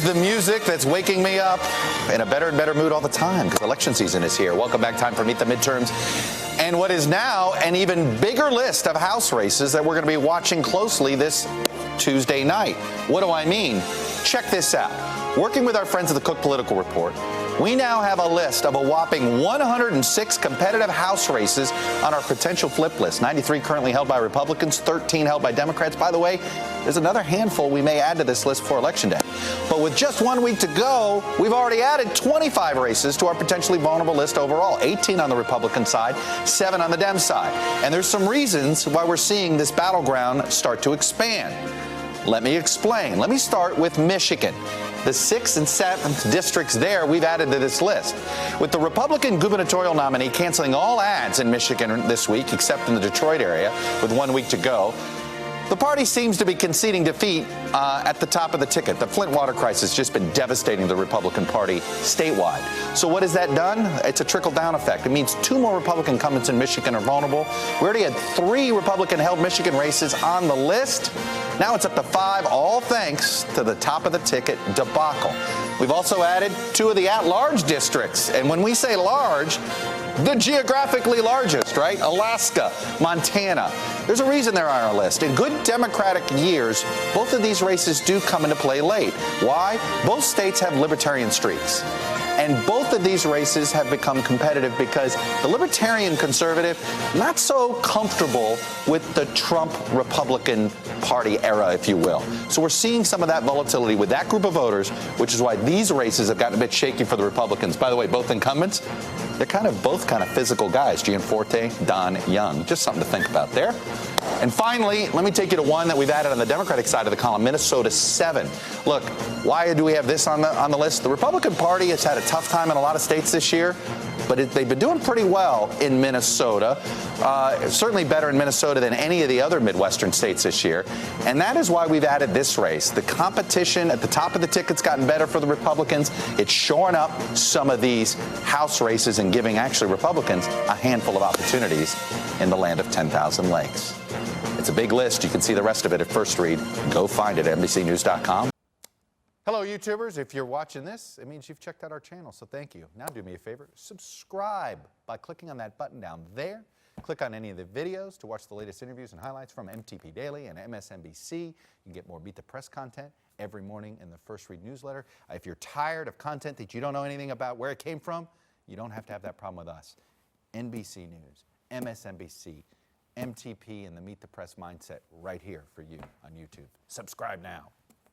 the music that's waking me up in a better and better mood all the time because election season is here. Welcome back. Time for Meet the Midterms. And what is now an even bigger list of House races that we're going to be watching closely this Tuesday night. What do I mean? Check this out. Working with our friends at the Cook Political Report, we now have a list of a whopping 106 competitive House races on our potential flip list. 93 currently held by Republicans, 13 held by Democrats. By the way, there's another handful we may add to this list for Election Day. But with just 1 week to go, we've already added 25 races to our potentially vulnerable list overall. 18 on the Republican side, 7 on the Dem side. And there's some reasons why we're seeing this battleground start to expand. Let me explain. Let me start with Michigan. The 6th and 7th districts there we've added to this list. With the Republican gubernatorial nominee canceling all ads in Michigan this week, except in the Detroit area, with 1 week to go, the party seems to be conceding defeat at the top of the ticket. The Flint water crisis has just been devastating the Republican Party statewide. So what has that done? It's a trickle-down effect. It means 2 more Republican incumbents in Michigan are vulnerable. We already had 3 Republican-held Michigan races on the list. Now it's up to 5, all thanks to the top of the ticket debacle. We've also added 2 of the at-large districts. And when we say large, the geographically largest, right? Alaska, Montana. There's a reason they're on our list. In good Democratic years, both of these races do come into play late. Why? Both states have libertarian streaks. And both of these races have become competitive because the libertarian conservative, not so comfortable with the Trump Republican Party era, if you will. So we're seeing some of that volatility with that group of voters, which is why these races have gotten a bit shaky for the Republicans. By the way, both incumbents, they're both kind of physical guys. Gianforte, Don Young. Just something to think about there. And finally, let me take you to one that we've added on the Democratic side of the column, Minnesota 7. Look, why do we have this on the list? The Republican Party has had a tough time in a lot of states this year, but they've been doing pretty well in Minnesota. Certainly better in Minnesota than any of the other Midwestern states this year. And that is why we've added this race. The competition at the top of the ticket's gotten better for the Republicans. It's shoring up some of these House races and giving actually Republicans a handful of opportunities in the land of 10,000 lakes. It's a big list. You can see the rest of it at First Read. Go find it at NBCNews.com. Hello, YouTubers. If you're watching this, it means you've checked out our channel, so thank you. Now do me a favor. Subscribe by clicking on that button down there. Click on any of the videos to watch the latest interviews and highlights from MTP Daily and MSNBC. You can get more Beat the Press content every morning in the First Read newsletter. If you're tired of content that you don't know anything about where it came from, you don't have to have that problem with us. NBC News, MSNBC, MTP, and the Meet the Press mindset right here for you on YouTube. Subscribe now.